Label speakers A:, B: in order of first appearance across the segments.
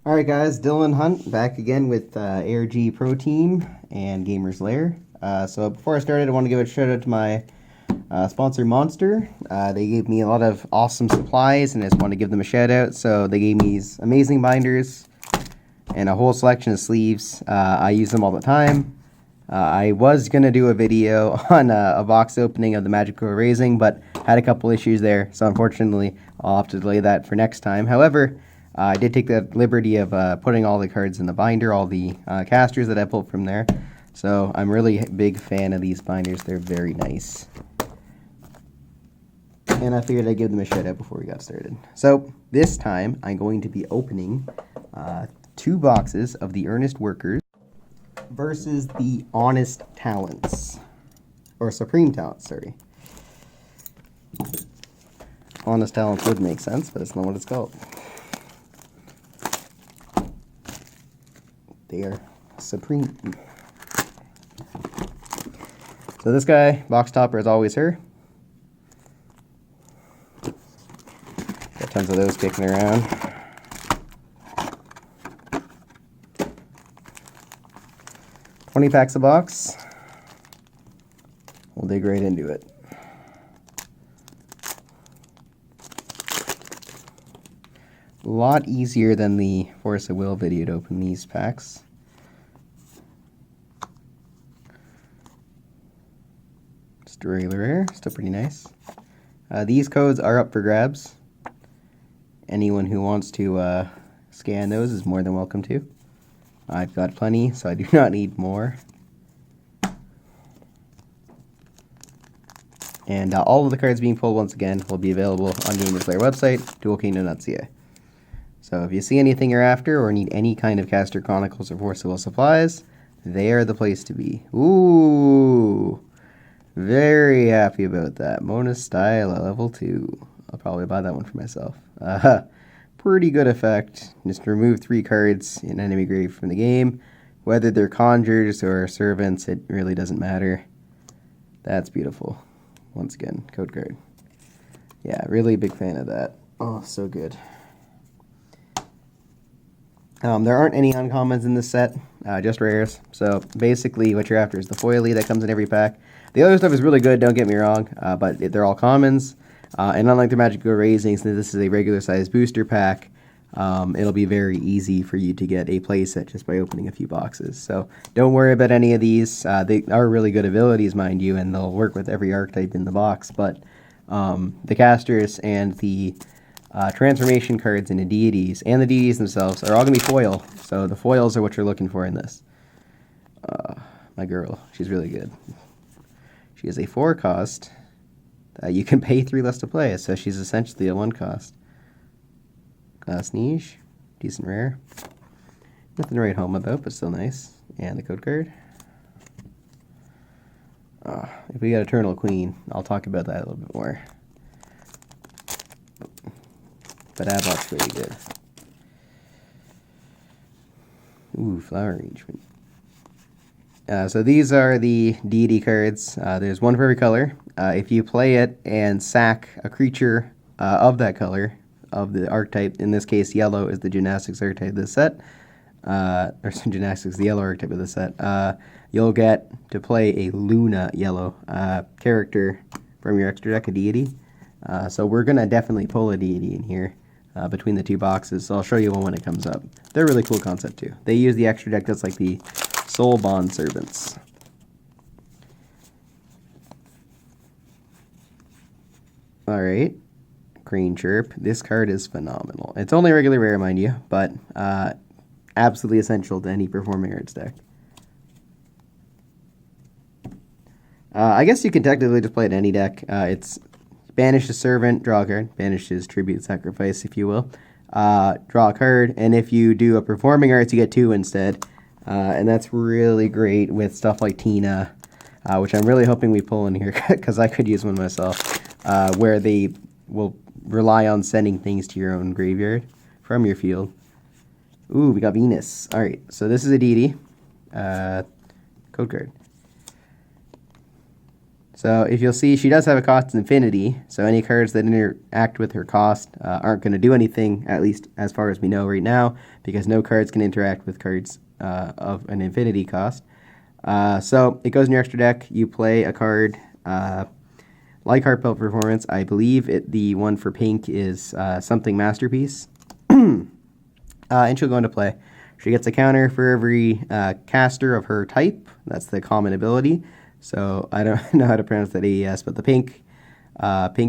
A: Alright guys, Dylan Hunt back again with ARG Pro Team and Gamers Lair. So before I started, I want to give a shout out to my sponsor Monster. They gave me a lot of awesome supplies and I just want to give them a shout out. So they gave me these amazing binders and a whole selection of sleeves. I use them all the time. I was going to do a video on a box opening of the Magical Erasing, but had a couple issues there. So unfortunately, I'll have to delay that for next time. However, I did take the liberty of putting all the cards in the binder, all the casters that I pulled from there. So I'm really a big fan of these binders. They're very nice. And I figured I'd give them a shout out before we got started. So this time I'm going to be opening 2 boxes of the Earnest Workers versus the Honest Talents. Or Supreme Talents, sorry. Honest Talents would make sense, but it's not what it's called. They are supreme. So this guy, box topper, is always her. Got tons of those kicking around. $20 packs a box. We'll dig right into it. A lot easier than the Force of Will video to open these packs. Just a regular rare, still pretty nice. These codes are up for grabs. Anyone who wants to scan those is more than welcome to. I've got plenty, so I do not need more. And all of the cards being pulled once again will be available on Gamers Lair website, dualkingdom.ca. So if you see anything you're after or need any kind of Caster Chronicles or Force of Will supplies, they are the place to be. Ooh, very happy about that. Mona Style at level 2. I'll probably buy that one for myself. Pretty good effect. Just remove 3 cards in enemy grave from the game. Whether they're conjures or servants, it really doesn't matter. That's beautiful. Once again, code card. Yeah, really big fan of that. Oh, so good. There aren't any uncommons in this set, just rares. So basically what you're after is the foily that comes in every pack. The other stuff is really good, don't get me wrong, but they're all commons. And unlike the Magical Erasing, since this is a regular size booster pack, it'll be very easy for you to get a playset just by opening a few boxes. So don't worry about any of these. They are really good abilities, mind you, and they'll work with every archetype in the box. But the casters and the transformation cards into deities, and the deities themselves are all going to be foil. So the foils are what you're looking for in this. My girl, she's really good. She is a 4 cost. You can pay 3 less to play, so she's essentially a 1 cost. Glass Niche, decent rare. Nothing to write home about, but still nice. And the code card. If we got Eternal Queen, I'll talk about that a little bit more. But Abbott's pretty good. Ooh, Flower Arrangement. So these are the deity cards. There's one for every color. If you play it and sack a creature of that color, of the archetype, in this case yellow is the gymnastics archetype of the set, or gymnastics, the yellow archetype of the set, you'll get to play a Luna yellow character from your extra deck, a deity. So we're going to definitely pull a deity in here between the 2 boxes, so I'll show you one when it comes up. They're a really cool concept too. They use the extra deck that's like the Soul Bond Servants. Alright, Green Chirp. This card is phenomenal. It's only a regular rare, mind you, but absolutely essential to any Performing Arts deck. I guess you can technically just play it in any deck. It's Banish a Servant, draw a card. Banish is Tribute Sacrifice, if you will. Draw a card, and if you do a Performing Arts, you get 2 instead. And that's really great with stuff like Tina, which I'm really hoping we pull in here, because I could use one myself, where they will rely on sending things to your own graveyard from your field. Ooh, we got Venus. Alright, so this is a deity. Code card. So if you'll see, she does have a cost infinity, so any cards that interact with her cost aren't going to do anything, at least as far as we know right now, because no cards can interact with cards of an infinity cost. So it goes in your extra deck. You play a card like Heartfelt Performance. I believe the one for pink is something Masterpiece. And she'll go into play. She gets a counter for every caster of her type. That's the common ability. So I don't know how to pronounce that AES, but the pink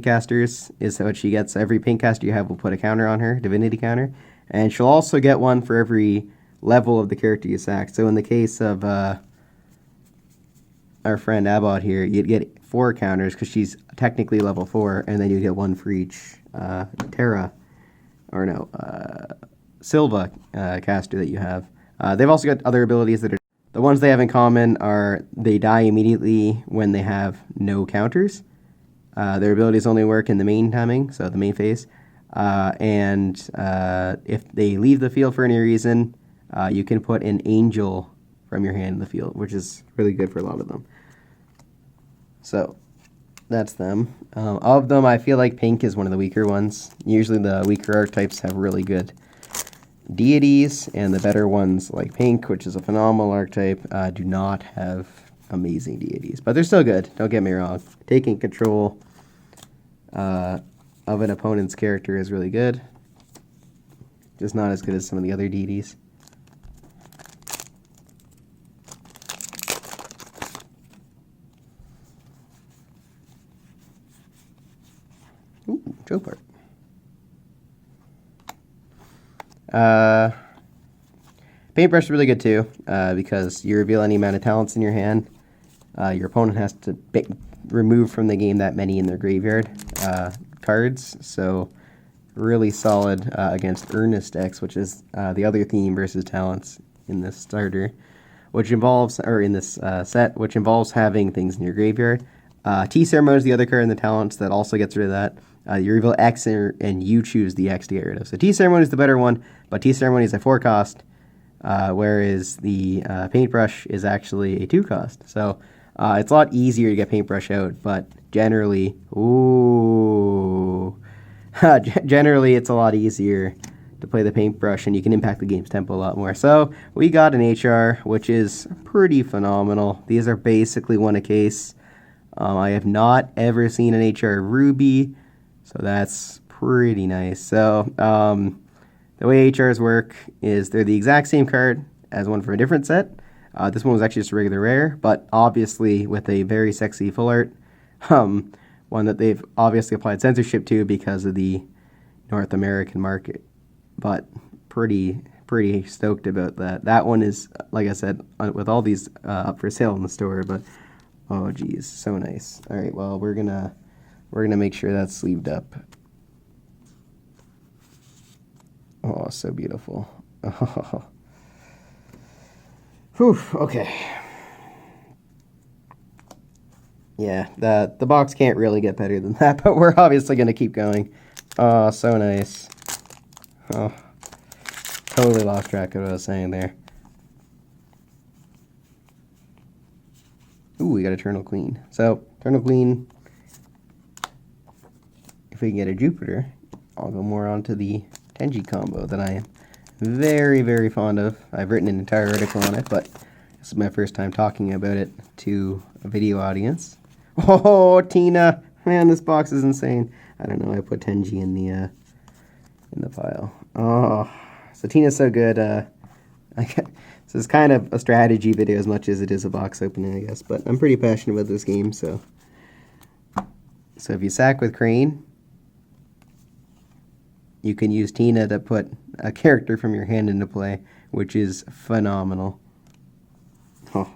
A: casters is what she gets. Every pink caster you have will put a counter on her, divinity counter. And she'll also get one for every level of the character you sack. So in the case of our friend Abbott here, you'd get 4 counters because she's technically level 4, and then you get 1 for each Silva caster that you have. They've also got other abilities that are... The ones they have in common are they die immediately when they have no counters. Their abilities only work in the main timing, so the main phase. And if they leave the field for any reason, you can put an angel from your hand in the field, which is really good for a lot of them. So that's them. Of them, I feel like pink is one of the weaker ones. Usually the weaker archetypes have really good deities, and the better ones like pink, which is a phenomenal archetype, do not have amazing deities. But they're still good, don't get me wrong. Taking control of an opponent's character is really good. Just not as good as some of the other deities. Ooh, Joe part. Paintbrush is really good too, because you reveal any amount of talents in your hand. Your opponent has to remove from the game that many in their graveyard cards, so really solid against Earnest decks, which is the other theme versus talents in this starter, which involves, or in this set, which involves having things in your graveyard. Tea Ceremony is the other card in the talents that also gets rid of that. You reveal X and you choose the X to get rid of. So Tea Ceremony is the better one, but Tea Ceremony is a 4 cost, whereas the Paintbrush is actually a 2 cost. So it's a lot easier to get Paintbrush out, but generally, generally it's a lot easier to play the Paintbrush, and you can impact the game's tempo a lot more. So we got an HR, which is pretty phenomenal. These are basically one a case. I have not ever seen an HR Ruby, so that's pretty nice. So the way HRs work is they're the exact same card as one from a different set. This one was actually just a regular rare, but obviously with a very sexy full art. One that they've obviously applied censorship to because of the North American market. But pretty stoked about that. That one is, like I said, with all these up for sale in the store, but oh geez, so nice. All right, well we're gonna make sure that's sleeved up. Oh, so beautiful. Oh. Whew, okay. Yeah, the box can't really get better than that, but we're obviously gonna keep going. Oh, so nice. Oh, totally lost track of what I was saying there. Ooh, we got Eternal Queen. So, Eternal Queen, if we can get a Jupiter, I'll go more onto the Tenji combo that I am very, very fond of. I've written an entire article on it, but this is my first time talking about it to a video audience. Oh, Tina! Man, this box is insane. I don't know, I put Tenji in the pile. Oh, so Tina's so good. This is kind of a strategy video as much as it is a box opening, I guess. But I'm pretty passionate about this game, so if you sack with Crane, you can use Tina to put a character from your hand into play, which is phenomenal. Oh.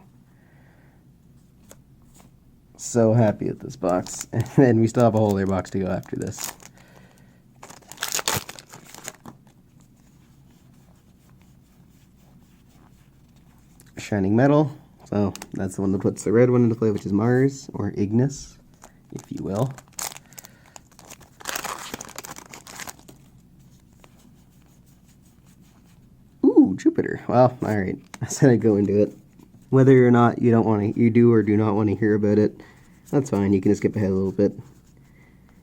A: So happy with this box. And we still have a whole other box to go after this. Shining Metal, so that's the one that puts the red one into play, which is Mars, or Ignis, if you will. Ooh, Jupiter. Well, alright, I said I'd go into it. Whether or not you do or do not want to hear about it, That's fine, you can just skip ahead a little bit.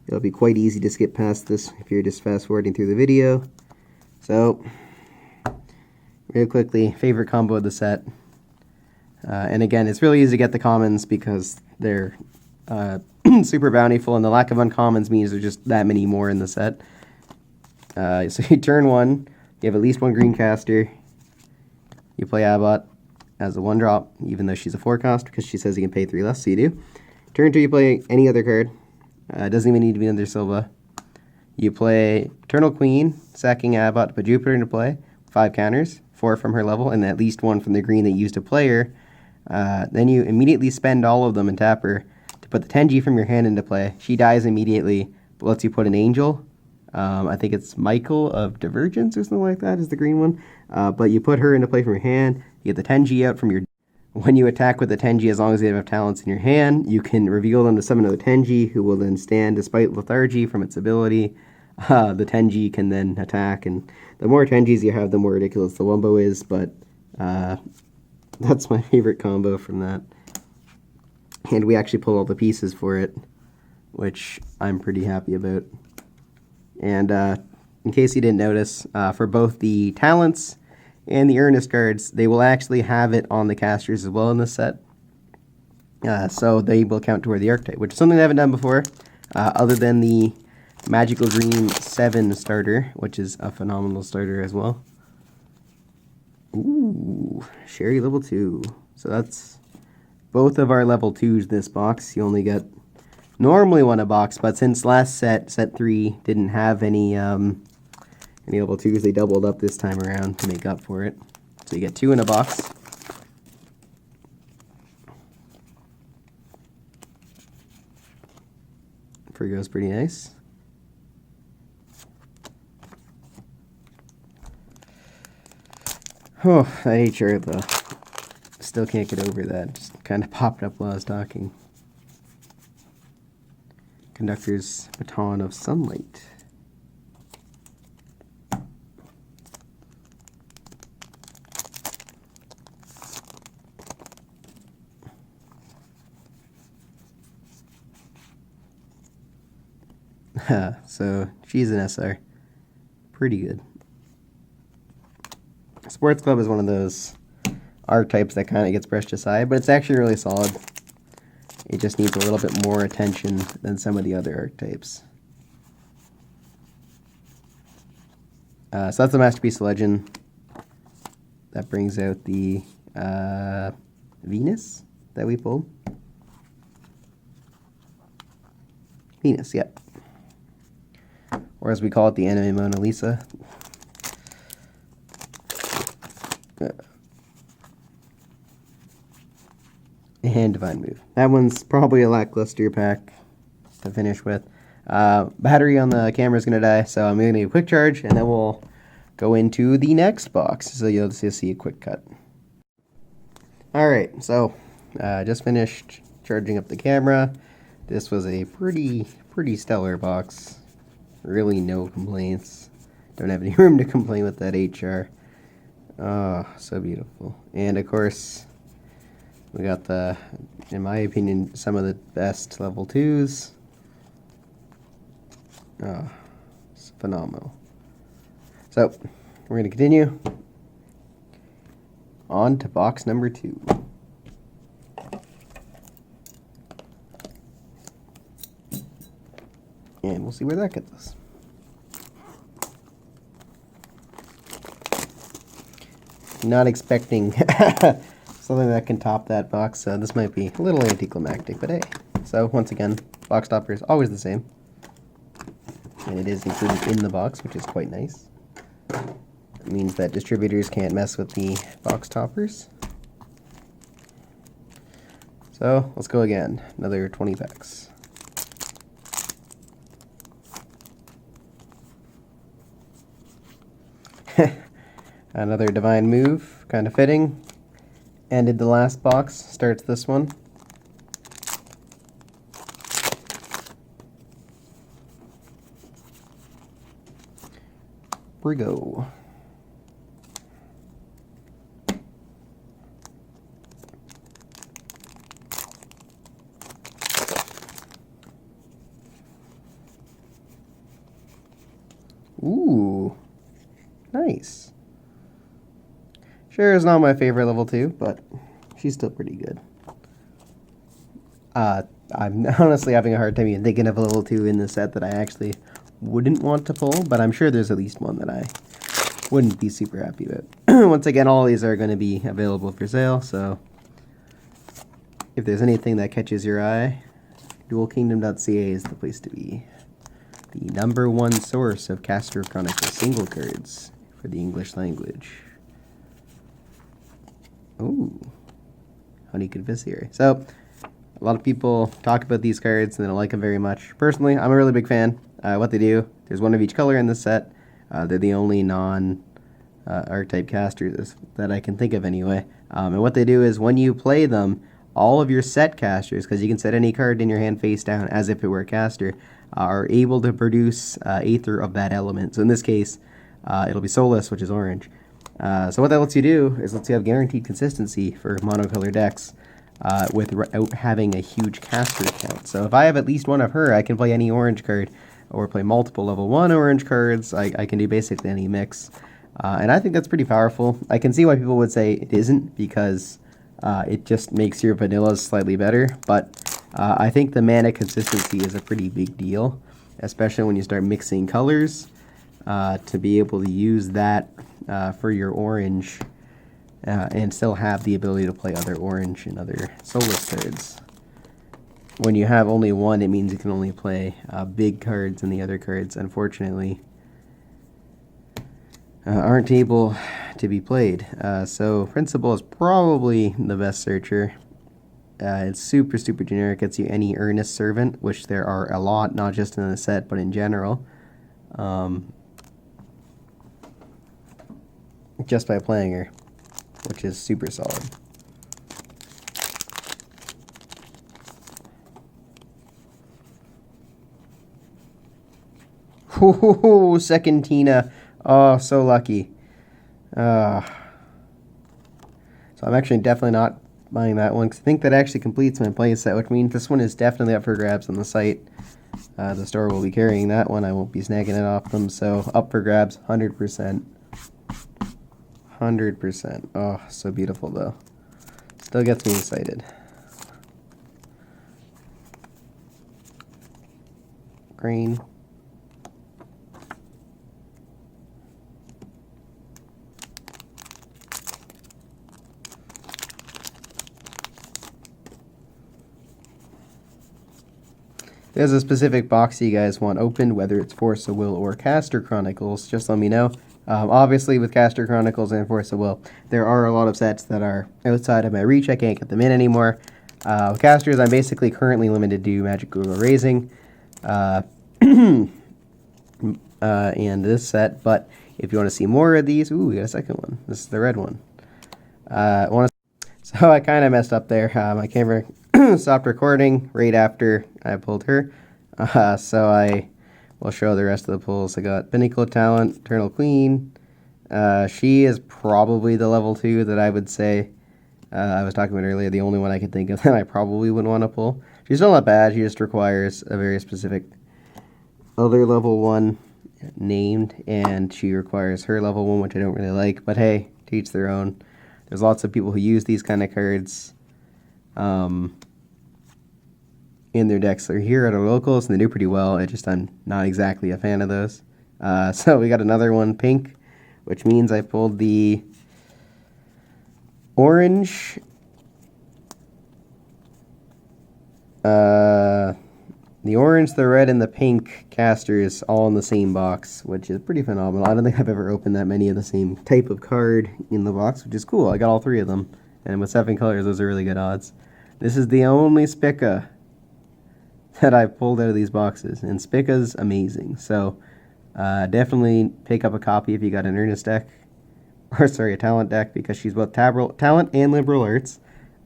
A: It'll be quite easy to skip past this if you're just fast forwarding through the video. So, real quickly, favorite combo of the set. And again, it's really easy to get the commons because they're super bountiful, and the lack of uncommons means there's just that many more in the set. So you turn 1, you have at least 1 green caster. You play Abbott as a 1-drop, even though she's a 4-cost, because she says you can pay 3 less, so you do. Turn 2, you play any other card. It doesn't even need to be under Silva. You play Eternal Queen, sacking Abbott to put Jupiter into play. 5 counters, 4 from her level, and at least 1 from the green that used a player. Then you immediately spend all of them and tap her to put the Tenji from your hand into play. She dies immediately, but lets you put an angel. I think it's Michael of Divergence or something like that is the green one. But you put her into play from your hand. You get the Tenji out from your... When you attack with the Tenji, as long as you have talents in your hand, you can reveal them to summon another Tenji, who will then stand despite lethargy from its ability. The Tenji can then attack, and the more Tenjis you have, the more ridiculous the Wumbo is, but that's my favorite combo from that. And we actually pull all the pieces for it, which I'm pretty happy about. And in case you didn't notice, for both the talents and the Earnest cards, they will actually have it on the casters as well in this set. So they will count toward the archetype, which is something I haven't done before, other than the Magical Green 7 starter, which is a phenomenal starter as well. Ooh, Sherry level 2. So that's both of our level 2s this box. You only get normally 1 a box, but since last set 3, didn't have any level 2s, they doubled up this time around to make up for it. So you get 2 in a box. Frigo's pretty nice. Oh, that HR though. Still can't get over that. Just kind of popped up while I was talking. Conductor's Baton of Sunlight. So she's an SR. Pretty good. Sports Club is one of those archetypes that kind of gets brushed aside, but it's actually really solid. It just needs a little bit more attention than some of the other archetypes. So that's the Masterpiece of Legend. That brings out the Venus that we pulled. Venus, yep. Or as we call it, the anime Mona Lisa. And Divine Move. That one's probably a lackluster pack to finish with. Battery on the camera is going to die, so I'm going to do a quick charge, and then we'll go into the next box. So you'll just see a quick cut. Alright, so just finished charging up the camera. This was a pretty stellar box. Really no complaints. Don't have any room to complain with that HR. Oh, so beautiful. And of course, we got the, in my opinion, some of the best level 2s. Oh, it's phenomenal. So, we're going to continue on to box number 2. And we'll see where that gets us. Not expecting something that can top that box. This might be a little anticlimactic, but hey. So once again, box topper is always the same. And it is included in the box, which is quite nice. It means that distributors can't mess with the box toppers. So let's go again. Another 20 packs. Another Divine Move, kind of fitting. Ended the last box, starts this one. Brigo. Nice. Sure is not my favorite level 2, but she's still pretty good. I'm honestly having a hard time even thinking of a level 2 in the set that I actually wouldn't want to pull, but I'm sure there's at least one that I wouldn't be super happy with. Once again, all these are going to be available for sale, so if there's anything that catches your eye, dualkingdom.ca is the place to be. The #1 source of Caster Chronicles single cards for the English language. Ooh, Honey Confissier. So, a lot of people talk about these cards and they don't like them very much. Personally, I'm a really big fan. What they do, there's one of each color in this set. They're the only non-archetype casters that I can think of anyway. And what they do is when you play them, all of your set casters, because you can set any card in your hand face down as if it were a caster, are able to produce Aether of that element. So in this case, it'll be Soulless, which is orange. So what that lets you do is lets you have guaranteed consistency for monocolor decks without having a huge caster count. So if I have at least one of her, I can play any orange card or play multiple level 1 orange cards. I can do basically any mix. And I think that's pretty powerful. I can see why people would say it isn't, because it just makes your vanillas slightly better. But I think the mana consistency is a pretty big deal, especially when you start mixing colors, to be able to use that for your orange and still have the ability to play other orange and other soulless cards. When you have only one, it means you can only play big cards, and the other cards, unfortunately, aren't able to be played. So Principle is probably the best searcher. It's super generic. Gets you any Earnest Servant, which there are a lot, not just in the set, but in general. Just by playing her, which is super solid. Ooh, second Tina. Oh, so lucky. So I'm actually definitely not buying that one, because I think that actually completes my playset, which means this one is definitely up for grabs on the site. The store will be carrying that one. I won't be snagging it off them, so up for grabs, 100%. 100%. Oh, so beautiful, though. Still gets me excited. Green. If there's a specific box you guys want opened, whether it's Force of Will or Caster Chronicles, just let me know. Obviously, with Caster Chronicles and Force of Will, there are a lot of sets that are outside of my reach. I can't get them in anymore. With Casters, I'm basically currently limited to Magic Google Raising and this set. But if you want to see more of these, ooh, we got a second one. This is the red one. So I kind of messed up there. My camera stopped recording right after I pulled her. So I will show the rest of the pulls. I got Pinnacle Talent, Eternal Queen. She is probably the level 2 that I would say, I was talking about earlier, the only one I could think of that I probably would want to pull. She's still not bad. She just requires a very specific other level 1 named, and she requires her level 1, which I don't really like. But hey, to each their own. There's lots of people who use these kind of cards in their decks. They're here at our locals, and they do pretty well. I'm not exactly a fan of those. So we got another one, pink, which means I pulled the orange, the red, and the pink casters all in the same box, which is pretty phenomenal. I don't think I've ever opened that many of the same type of card in the box, which is cool. I got all 3 of them, and with 7 colors, those are really good odds. This is the only Spica that I've pulled out of these boxes, and Spica's amazing. So definitely pick up a copy if you got an Earnest deck, or sorry, a Talent deck, because she's both Talent and Liberal Arts,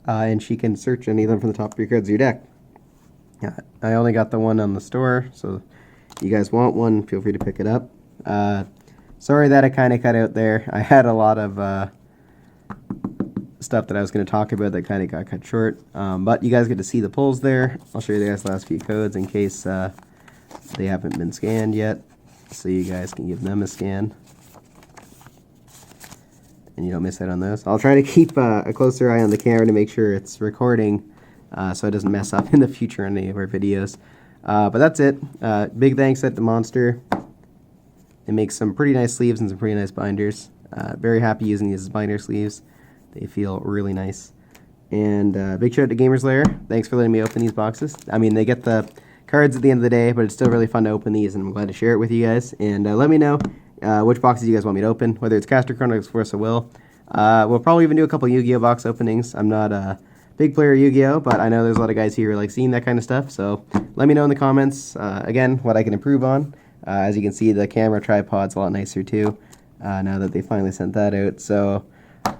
A: and she can search any of them from the top 3 cards of your deck. I only got the one on the store, so if you guys want one, feel free to pick it up. Sorry that I kind of cut out there. I had a lot of stuff that I was going to talk about that kind of got cut short, but you guys get to see the pulls there. I'll show you the guys last few codes in case they haven't been scanned yet, so you guys can give them a scan. and you don't miss out on those. I'll try to keep a closer eye on the camera to make sure it's recording so it doesn't mess up in the future on any of our videos. But that's it. Big thanks at the Monster. It makes some pretty nice sleeves and some pretty nice binders. Very happy using these as binder sleeves. They feel really nice. And big shout out to Gamers Lair. Thanks for letting me open these boxes. I mean, they get the cards at the end of the day, but it's still really fun to open these, and I'm glad to share it with you guys. And let me know which boxes you guys want me to open, whether it's Caster Chronicles Force of Will. We'll probably even do a couple Yu-Gi-Oh box openings. I'm not a big player of Yu-Gi-Oh, but I know there's a lot of guys here who like seeing that kind of stuff, so let me know in the comments, again, what I can improve on. As you can see, the camera tripod's a lot nicer too, now that they finally sent that out. So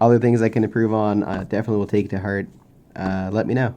A: other things I can improve on, definitely will take to heart. Let me know.